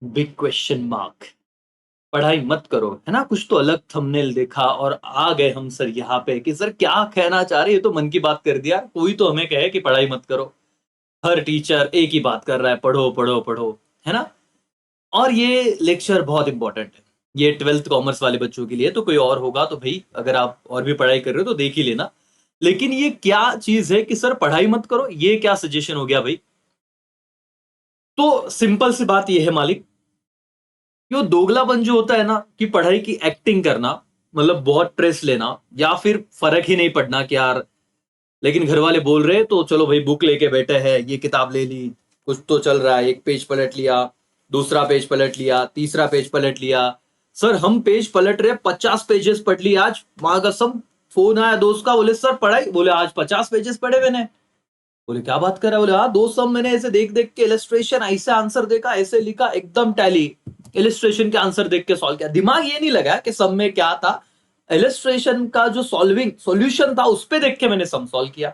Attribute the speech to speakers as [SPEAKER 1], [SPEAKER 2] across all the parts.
[SPEAKER 1] Big question mark. पढ़ाई मत करो, है ना? कुछ तो अलग थंबनेल देखा और आ गए हम सर यहाँ पे कि सर क्या कहना चाह रहे हैं? ये तो मन की बात कर दिया। कोई तो हमें कहे कि पढ़ाई मत करो। हर टीचर एक ही बात कर रहा है, पढ़ो पढ़ो पढ़ो, है ना? और ये लेक्चर बहुत इंपॉर्टेंट है। ये 12th कॉमर्स वाले बच्चों के लिए, तो कोई और होगा तो भाई अगर आप और भी पढ़ाई कर रहे हो तो देख ही लेना। लेकिन ये क्या चीज है कि सर पढ़ाई मत करो, ये क्या सजेशन हो गया भाई? तो सिंपल सी बात ये है मालिक, यो दोगलापन जो होता है ना कि पढ़ाई की एक्टिंग करना, मतलब बहुत स्ट्रेस लेना, या फिर फर्क ही नहीं पड़ना कि यार लेकिन घर वाले बोल रहे हैं तो चलो भाई बुक लेके बैठे हैं, ये किताब ले ली, कुछ तो चल रहा है, एक पेज पलट लिया, दूसरा पेज पलट लिया, तीसरा पेज पलट लिया। सर हम पेज पलट रहे, 50 पेजेस पढ़ ली आज, माँ कसम। फोन आया दोस्त का, बोले सर पढ़ाई, बोले आज 50 पेजेस पढ़े मैंने। बोले क्या बात कर रहा है? बोले हाँ दोस्त, सब मैंने ऐसे देख देख के इलस्ट्रेशन, ऐसे आंसर देखा, ऐसे लिखा, एकदम टैली। इलस्ट्रेशन के आंसर देख के सॉल्व किया, दिमाग ये नहीं लगा कि सब में क्या था। इलस्ट्रेशन का जो सॉल्विंग सॉल्यूशन था उस पे देख के मैंने सम सॉल्व किया।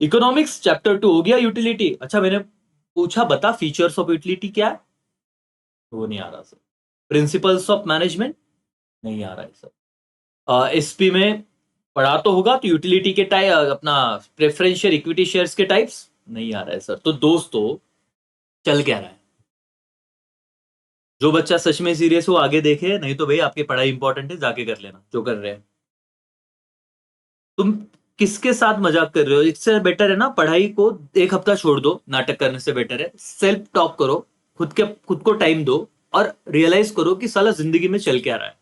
[SPEAKER 1] इकोनॉमिक्स चैप्टर 2 हो गया यूटिलिटी। अच्छा मैंने पूछा बता फीचर्स ऑफ यूटिलिटी क्या है? वो नहीं आ रहा सर। प्रिंसिपल्स ऑफ मैनेजमेंट नहीं आ रहा है सर। एसपी में पढ़ा तो होगा, तो यूटिलिटी के टाइप, अपना प्रेफरेंशियल इक्विटी शेयर्स के टाइप्स नहीं आ रहा है सर। तो दोस्तों चल क्या रहा है? जो बच्चा सच में सीरियस हो आगे देखे, नहीं तो भाई आपकी पढ़ाई इंपॉर्टेंट है, जाके कर लेना जो कर रहे हैं। तुम किसके साथ मजाक कर रहे हो? इससे बेटर है ना पढ़ाई को एक हफ्ता छोड़ दो, नाटक करने से बेटर है सेल्फ टॉक करो, खुद को टाइम दो और रियलाइज करो कि साला जिंदगी में चल क्या रहा है।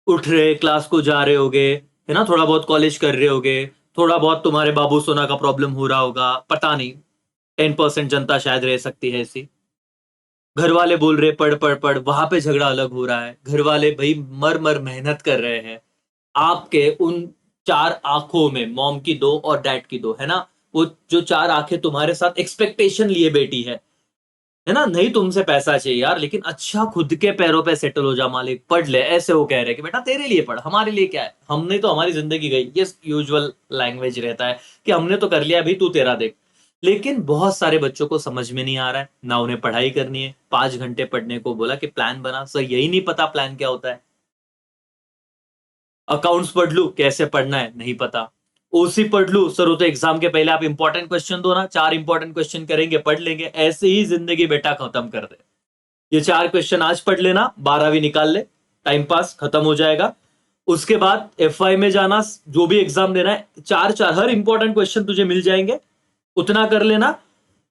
[SPEAKER 1] उठ रहे, क्लास को जा रहे होगे, है ना, थोड़ा बहुत कॉलेज कर रहे होगे, थोड़ा बहुत तुम्हारे बाबू सोना का प्रॉब्लम हो रहा होगा, पता नहीं। 10% जनता शायद रह सकती है ऐसी। घर वाले बोल रहे पढ़ पढ़ पढ़, वहां पे झगड़ा अलग हो रहा है। घर वाले भाई मर मर मेहनत कर रहे हैं, आपके उन चार आंखों में, मॉम की दो और डैड की दो, है ना, वो जो चार आंखें तुम्हारे साथ एक्सपेक्टेशन लिए बैठी है ना, नहीं तुमसे पैसा चाहिए यार, लेकिन अच्छा खुद के पैरों पे सेटल हो जा मालिक, पढ़ ले, ऐसे वो कह रहे कि बेटा तेरे लिए पढ़, हमारे लिए क्या है, हमने तो हमारी जिंदगी गई, ये यूजुअल लैंग्वेज रहता है कि हमने तो कर लिया, भाई तू तेरा देख। लेकिन बहुत सारे बच्चों को समझ में नहीं आ रहा है ना, उन्हें पढ़ाई करनी है, 5 घंटे पढ़ने को बोला कि प्लान बना, सर यही नहीं पता प्लान क्या होता है। अकाउंट्स पढ़ लू, कैसे पढ़ना है नहीं पता। ओसी पढ़ लू, सर वो तो एग्जाम के पहले आप इंपॉर्टेंट क्वेश्चन दो ना, 4 इंपॉर्टेंट क्वेश्चन करेंगे, पढ़ लेंगे, ऐसे ही जिंदगी बेटा खत्म कर दे। ये 4 क्वेश्चन आज पढ़ लेना, 12वीं निकाल ले, टाइम पास खत्म हो जाएगा। उसके बाद एफआई में जाना, जो भी एग्जाम देना है, चार चार हर इंपॉर्टेंट क्वेश्चन तुझे मिल जाएंगे, उतना कर लेना।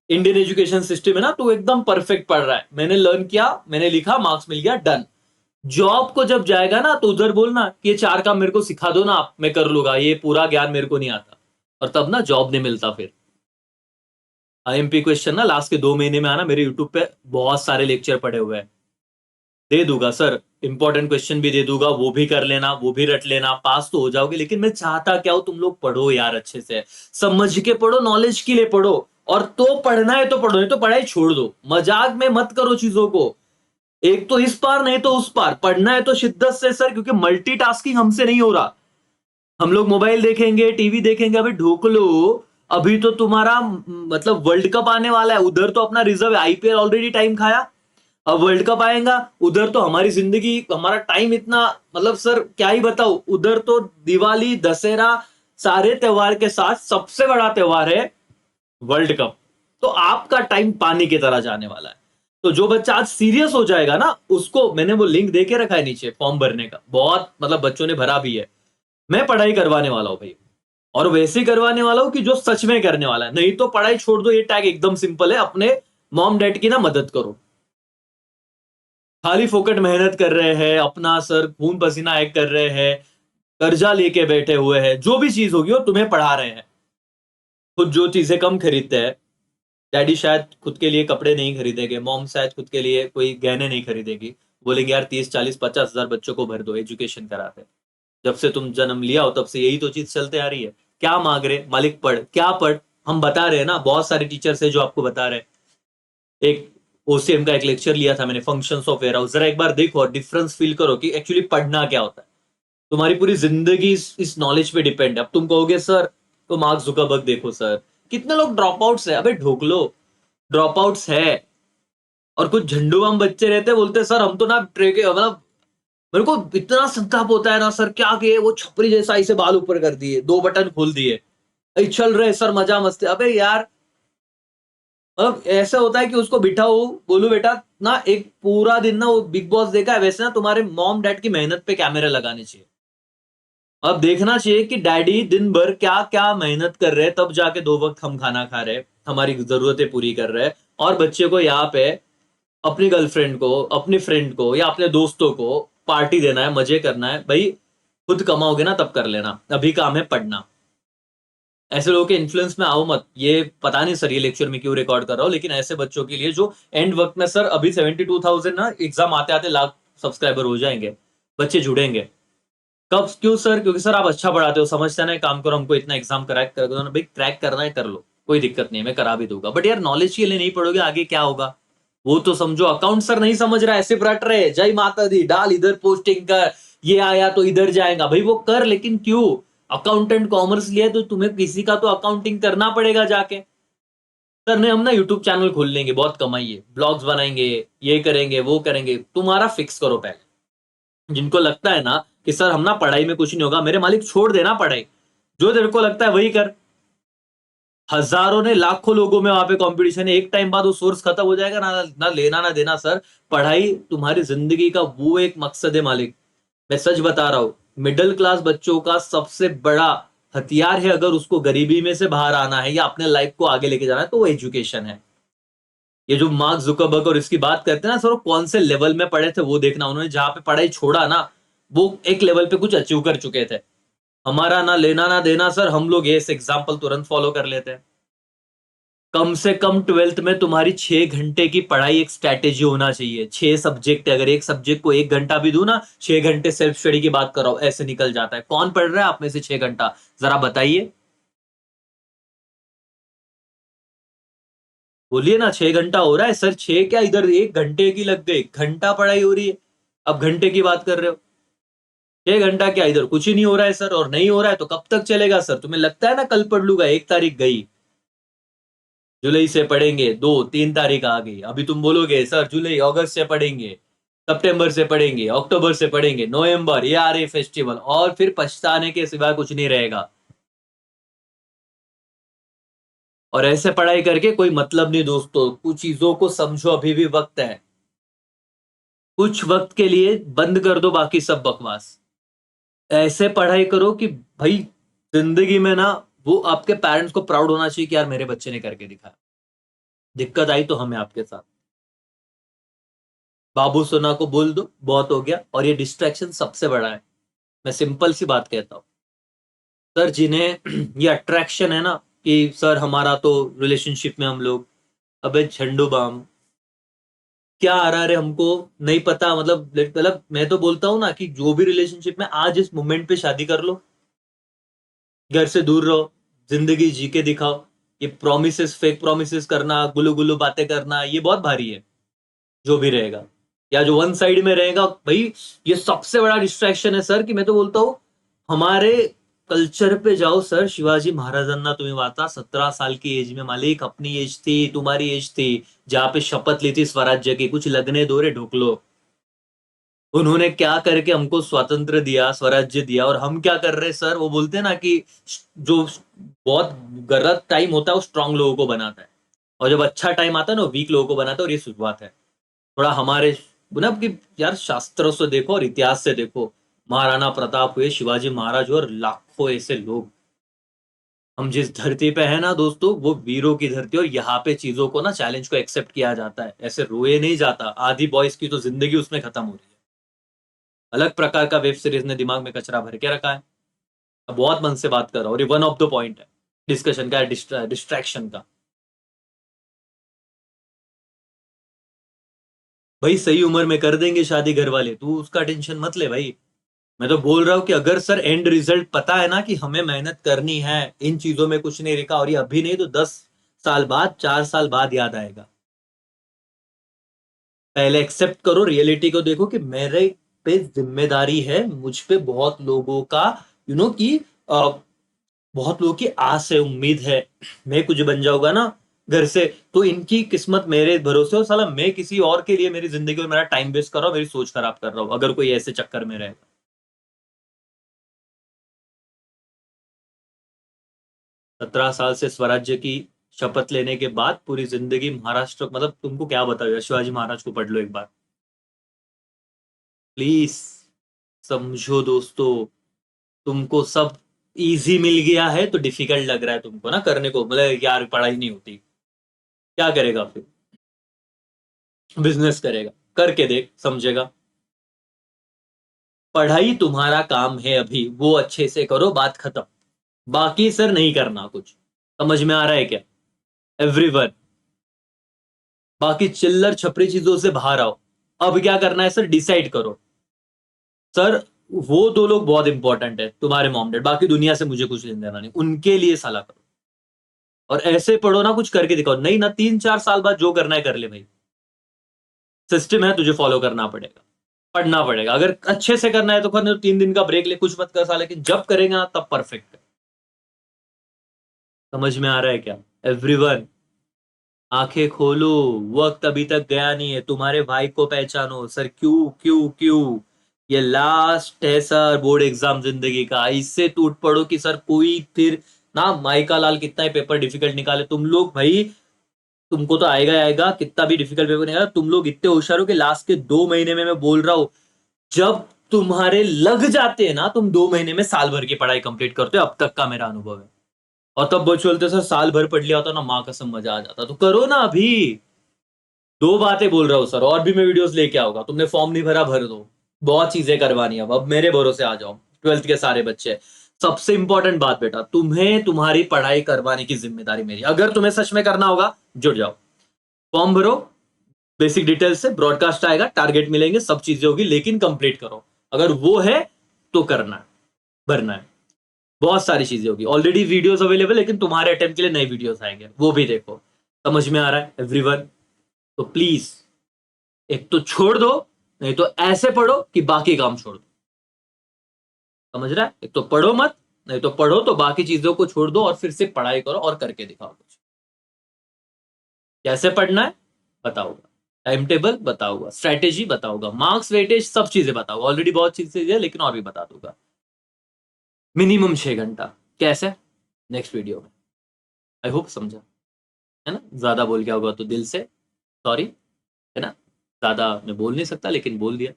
[SPEAKER 1] इंडियन एजुकेशन सिस्टम है ना, तो एकदम परफेक्ट पढ़ रहा है, मैंने लर्न किया, मैंने लिखा, मार्क्स मिल गया, डन। जॉब को जब जाएगा ना तो उधर बोलना कि ये 4 काम मेरे को सिखा दो ना आप, मैं कर लूंगा, ये पूरा ज्ञान मेरे को नहीं आता। और तब ना जॉब नहीं मिलता फिर। आईएमपी क्वेश्चन ना लास्ट के 2 महीने में आना, मेरे यूट्यूब पे बहुत सारे लेक्चर पड़े हुए हैं, दे दूंगा सर। इंपॉर्टेंट क्वेश्चन भी दे दूंगा, वो भी कर लेना, वो भी रट लेना, पास तो हो जाओगे। लेकिन मैं चाहता क्या हूं, तुम लोग पढ़ो यार, अच्छे से समझ के पढ़ो, नॉलेज के लिए पढ़ो। और तो पढ़ना है तो पढ़ो, नहीं तो पढ़ाई छोड़ दो, मजाक में मत करो चीजों को। एक तो इस पार नहीं तो उस पार, पढ़ना है तो शिद्दत से सर, क्योंकि मल्टीटास्किंग हमसे नहीं हो रहा। हम लोग मोबाइल देखेंगे, टीवी देखेंगे, अभी ढूक लो। अभी तो तुम्हारा मतलब वर्ल्ड कप आने वाला है, उधर तो अपना रिजर्व है, आईपीएल ऑलरेडी टाइम खाया, अब वर्ल्ड कप आएगा, उधर तो हमारी जिंदगी, हमारा टाइम इतना, मतलब सर क्या ही बताओ, उधर तो दिवाली, दशहरा, सारे त्योहार के साथ सबसे बड़ा त्योहार है वर्ल्ड कप। तो आपका टाइम पानी की तरह जाने वाला है। तो जो बच्चा आज सीरियस हो जाएगा ना, उसको मैंने वो लिंक दे के रखा है नीचे फॉर्म भरने का, बहुत मतलब बच्चों ने भरा भी है। मैं पढ़ाई करवाने वाला हूं भाई, और वैसे ही करवाने वाला हूं कि जो सच में करने वाला है, नहीं तो पढ़ाई छोड़ दो, ये टैग एकदम सिंपल है, अपने मॉम डैड की ना मदद करो। खाली फोकट मेहनत कर रहे हैं, अपना सर खून पसीना एक कर रहे हैं, कर्जा लेके बैठे हुए हैं, जो भी चीज होगी वो तुम्हें पढ़ा रहे हैं। खुद जो चीजें कम खरीदते हैं, डैडी शायद खुद के लिए कपड़े नहीं खरीदेंगे, मॉम शायद खुद के लिए कोई गहने नहीं खरीदेगी, बोलेंगे यार 30 40 50 हजार बच्चों को भर दो, एजुकेशन कराते। जब से तुम जन्म लिया हो तब से यही तो चीज चलते आ रही है। क्या मांग रहे मालिक? पढ़, क्या पढ़? हम बता रहे हैं ना, बहुत सारे टीचर्स है जो आपको बता रहे हैं। एक ओसीएम का एक लेक्चर लिया था मैंने, फंक्शंस ऑफ वेयर हाउस, जरा एक बार देखो और डिफरेंस फील करो कि एक्चुअली पढ़ना क्या होता है। तुम्हारी पूरी जिंदगी इस नॉलेज पे डिपेंड है। अब तुम कहोगे सर तो मार्क जुकरबर्ग देखो सर, कितने लोग ड्रॉप आउट्स है, अबे ढोक लो, ड्रॉप आउट्स है। और कुछ झंडू बम बच्चे रहते, बोलते सर हम तो ना ट्रे के मतलब मेरे को इतना संताप होता है ना सर, क्या किए वो छपरी जैसा ऐसे बाल ऊपर कर दिए, 2 बटन खोल दिए, चल रहे सर मजा मस्ती। अबे यार, मतलब ऐसा होता है कि उसको बिठाओ, बोलो बेटा ना एक पूरा दिन ना वो बिग बॉस देखा है, वैसे ना तुम्हारे मॉम डैड की मेहनत पे कैमरा लगाने चाहिए। अब देखना चाहिए कि डैडी दिन भर क्या क्या मेहनत कर रहे हैं, तब जाके 2 वक्त हम खाना खा रहे हैं, हमारी जरूरतें पूरी कर रहे हैं, और बच्चे को यहाँ पे अपनी गर्लफ्रेंड को, अपनी फ्रेंड को या अपने दोस्तों को पार्टी देना है, मजे करना है। भाई खुद कमाओगे ना तब कर लेना, अभी काम है पढ़ना। ऐसे लोगों के इन्फ्लुएंस में आओ मत। ये पता नहीं सर ये लेक्चर में क्यों रिकॉर्ड कर रहा हूँ, लेकिन ऐसे बच्चों के लिए जो एंड वक्त में सर अभी 72,000 ना एग्जाम आते आते लाख सब्सक्राइबर हो जाएंगे, बच्चे जुड़ेंगे। कब क्यों सर? क्योंकि सर आप अच्छा पढ़ाते हो, समझते ना, काम करो, हमको इतना एग्जाम क्रैक कर दो ना। भाई क्रैक करना है कर लो, कोई दिक्कत नहीं है, मैं करा भी दूंगा, बट यार नॉलेज के लिए नहीं पढ़ोगे आगे क्या होगा वो तो समझो। अकाउंट सर नहीं समझ रहा है, सिर्फ रट रहे, जय माता दी डाल, इधर पोस्टिंग कर, ये आया तो इधर जाएगा। भाई वो कर, लेकिन क्यों? अकाउंटेंट कॉमर्स लिया है तो तुम्हें किसी का तो अकाउंटिंग करना पड़ेगा जाके। सर ने हम ना यूट्यूब चैनल खोल लेंगे, बहुत कमाइए, ब्लॉग्स बनाएंगे, ये करेंगे वो करेंगे, तुम्हारा फिक्स करो पहले। जिनको लगता है ना कि सर हम ना पढ़ाई में कुछ नहीं होगा, मेरे मालिक छोड़ देना पढ़ाई, जो तेरे को लगता है वही कर। हजारों ने लाखों लोगों में वहां पे कंपटीशन है, एक टाइम बाद वो सोर्स खत्म हो जाएगा ना, ना लेना ना देना सर। पढ़ाई तुम्हारी जिंदगी का वो एक मकसद है मालिक, मैं सच बता रहा हूं। मिडिल क्लास बच्चों का सबसे बड़ा हथियार है, अगर उसको गरीबी में से बाहर आना है या अपने लाइफ को आगे लेके जाना है, तो वो एजुकेशन है। ये जो मार्क जुकरबर्ग और इसकी बात करते हैं ना सर, वो कौन से लेवल में पढ़े थे वो देखना, उन्होंने जहां पे पढ़ाई छोड़ा ना, वो एक लेवल पे कुछ अचीव कर चुके थे। हमारा ना लेना ना देना सर, हम लोग ये एग्जाम्पल तुरंत फॉलो कर लेते हैं। कम से कम 12th में तुम्हारी 6 घंटे की पढ़ाई एक स्ट्रैटेजी होना चाहिए। 6 सब्जेक्ट, अगर एक सब्जेक्ट को 1 घंटा भी दू ना, 6 घंटे सेल्फ स्टडी की बात कराओ, ऐसे निकल जाता है। कौन पढ़ रहा है आप में से 6 घंटा, जरा बताइए, बोलिए ना। 6 घंटा हो रहा है सर? 6 क्या, इधर 1 घंटे की लग गई, घंटा पढ़ाई हो रही है, अब घंटे की बात कर रहे हो। 6 घंटा क्या, इधर कुछ ही नहीं हो रहा है सर, और नहीं हो रहा है तो कब तक चलेगा सर? तुम्हें लगता है ना कल पढ़ लूंगा, 1 तारीख गई, जुलाई से पढ़ेंगे, 2 3 तारीख आ गई, अभी तुम बोलोगे सर जुलाई अगस्त से पढ़ेंगे, सितंबर से पढ़ेंगे, अक्टूबर से पढ़ेंगे, नवंबर ये आ रहे फेस्टिवल, और फिर पछताने के सिवा कुछ नहीं रहेगा। और ऐसे पढ़ाई करके कोई मतलब नहीं दोस्तों, कुछ चीजों को समझो, अभी भी वक्त है। कुछ वक्त के लिए बंद कर दो बाकी सब बकवास, ऐसे पढ़ाई करो कि भाई जिंदगी में ना वो आपके पेरेंट्स को प्राउड होना चाहिए कि यार मेरे बच्चे ने करके दिखाया। दिक्कत आई तो हमें आपके साथ, बाबू सोना को बोल दो, बहुत हो गया। और ये डिस्ट्रैक्शन सबसे बड़ा है, मैं सिंपल सी बात कहता हूँ सर, जिन्हें ये अट्रैक्शन है ना कि सर हमारा तो रिलेशनशिप में हम लोग, अबे झंडू बाम क्या आ रहा है हमको नहीं पता। मतलब मैं तो बोलता हूँ ना कि जो भी रिलेशनशिप में आज इस मोमेंट पे शादी कर लो, घर से दूर रहो, जिंदगी जी के दिखाओ। ये प्रोमिसेस, फेक प्रोमिसेस करना, गुलू गुलू बातें करना, ये बहुत भारी है। जो भी रहेगा या जो वन साइड में रहेगा भाई, ये सबसे बड़ा डिस्ट्रैक्शन है सर। कि मैं तो बोलता हूँ हमारे कल्चर पे जाओ सर, शिवाजी महाराजांना तुम्ही वाचा, 17 साल की एज में मालिक, अपनी एज थी, तुम्हारी एज थी, जहां पे शपथ ली थी स्वराज्य की, कुछ लगने दो रे ढोकलो। उन्होंने क्या करके हमको स्वातंत्र दिया, स्वराज्य दिया, और हम क्या कर रहे हैं सर? वो बोलते हैं ना कि जो बहुत गलत टाइम होता है वो स्ट्रांग लोगों को बनाता है, और जब अच्छा टाइम आता है ना वीक लोगों को बनाता है, और ये शुरुआत है थोड़ा हमारे ना कि यार शास्त्रों से देखो और इतिहास से देखो, महाराणा प्रताप हुए, शिवाजी महाराज हुए, और लाखों ऐसे लोग। हम जिस धरती पे है ना दोस्तों, वो वीरों की धरती है, और यहाँ पे चीजों को ना, चैलेंज को एक्सेप्ट किया जाता है, ऐसे रोए नहीं जाता। आधी बॉयज की तो जिंदगी उसमें खत्म हो रही है। अलग प्रकार का वेब सीरीज ने दिमाग में कचरा भर के रखा है। अब बहुत मन से बात कर रहा हूँ, और ये वन ऑफ द पॉइंट है डिस्कशन का, डिस्ट्रैक्शन का। भाई सही उम्र में कर देंगे शादी घर वाले, तू उसका टेंशन मत ले भाई। मैं तो बोल रहा हूँ कि अगर सर एंड रिजल्ट पता है ना कि हमें मेहनत करनी है, इन चीजों में कुछ नहीं लिखा, और ये अभी नहीं तो 10 साल बाद, 4 साल बाद याद आएगा। पहले एक्सेप्ट करो, रियलिटी को देखो कि मेरे पे जिम्मेदारी है, मुझ पे बहुत लोगों का यू कि बहुत लोगों की आस है, उम्मीद है। मैं कुछ बन जाऊंगा ना, घर से, तो इनकी किस्मत मेरे भरोसे, और साला मैं किसी और के लिए मेरी जिंदगी में मेरा टाइम वेस्ट कर रहा हूँ, मेरी सोच खराब कर रहा हूँ, अगर कोई ऐसे चक्कर में रहेगा। 17 साल से स्वराज्य की शपथ लेने के बाद पूरी जिंदगी महाराष्ट्र, मतलब तुमको क्या बताओ, शिवाजी महाराज को पढ़ लो एक बार प्लीज। समझो दोस्तों, तुमको सब इजी मिल गया है तो डिफिकल्ट लग रहा है तुमको ना करने को, मतलब यार पढ़ाई नहीं होती, क्या करेगा फिर? बिजनेस करेगा, करके देख समझेगा। पढ़ाई तुम्हारा काम है अभी, वो अच्छे से करो, बात खत्म। बाकी सर नहीं करना कुछ। समझ में आ रहा है क्या एवरीवन? बाकी चिल्लर छपरी चीजों से बाहर आओ। अब क्या करना है सर, डिसाइड करो। सर वो दो लोग बहुत इंपॉर्टेंट है, तुम्हारे मॉम डैड, बाकी दुनिया से मुझे कुछ लेना देना नहीं, उनके लिए सलाह करो। और ऐसे पढ़ो ना, कुछ करके दिखाओ, नहीं ना 3-4 साल बाद जो करना है कर ले भाई। सिस्टम है, तुझे फॉलो करना पड़ेगा, पढ़ना पड़ेगा। अगर अच्छे से करना है तो करने, 3 दिन का ब्रेक ले, कुछ मत कर साला, लेकिन जब करेगा ना तब परफेक्ट है। समझ में आ रहा है क्या एवरीवन? आंखें खोलो, वक्त अभी तक गया नहीं है, तुम्हारे भाई को पहचानो। सर क्यों क्यों क्यों? ये लास्ट है सर बोर्ड एग्जाम जिंदगी का, इससे टूट पड़ो कि सर कोई फिर ना, माइका लाल कितना ही पेपर डिफिकल्ट निकाले तुम लोग भाई, तुमको तो आएगा ही आएगा, कितना भी डिफिकल्ट पेपर निकाला, तुम लोग इतने होशियार हो कि लास्ट के 2 महीने में, मैं बोल रहा हूं, जब तुम्हारे लग जाते हैं ना, तुम 2 महीने में साल भर की पढ़ाई कंप्लीट करते हो, अब तक का मेरा अनुभव है। और तब वो चलते सर साल भर पढ़ लिया होता ना, माँ कसम मजा आ जाता, तो करो ना अभी। दो बातें बोल रहा हूँ सर, और भी मैं वीडियोस लेके आऊंगा, तुमने फॉर्म नहीं भरा, भर दो। बहुत चीजें करवानी है अब मेरे भरोसे आ जाओ, 12th के सारे बच्चे। सबसे इंपॉर्टेंट बात बेटा, तुम्हें तुम्हारी पढ़ाई करवाने की जिम्मेदारी मेरी, अगर तुम्हें सच में करना होगा जुड़ जाओ, फॉर्म भरो, बेसिक डिटेल से ब्रॉडकास्ट आएगा, टारगेट मिलेंगे, सब चीजें होगी, लेकिन कंप्लीट करो। अगर वो है तो करना है, भरना है, बहुत सारी चीजें होगी, ऑलरेडी वीडियोस अवेलेबल, लेकिन तुम्हारे अटेम्प्ट के लिए नए वीडियोस आएंगे, वो भी देखो। समझ में आ रहा है एवरीवन? तो प्लीज एक तो छोड़ दो, नहीं तो ऐसे पढ़ो कि बाकी काम छोड़ दो। समझ रहा है? एक तो पढ़ो मत, नहीं तो पढ़ो तो बाकी चीजों को छोड़ दो और फिर से पढ़ाई करो और करके दिखाओ कुछ। कैसे पढ़ना है बताऊंगा, टाइम टेबल बताऊंगा, स्ट्रेटेजी बताऊंगा, मार्क्स वेटेज सब चीजें बताऊंगा, ऑलरेडी बहुत चीजें है लेकिन और भी बता दूंगा। मिनिमम 6 घंटा, कैसे? नेक्स्ट वीडियो में। आई होप समझा, है ना? ज्यादा बोल गया होगा तो दिल से सॉरी, है ना? ज्यादा मैं बोल नहीं सकता लेकिन बोल दिया,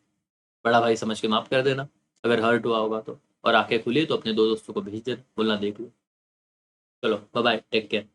[SPEAKER 1] बड़ा भाई समझ के माफ कर देना अगर हर्ट हुआ होगा तो। और आंखें खुली तो अपने 2 दोस्तों को भेज देना, बोलना देख लो। चलो बाय बाय, टेक केयर।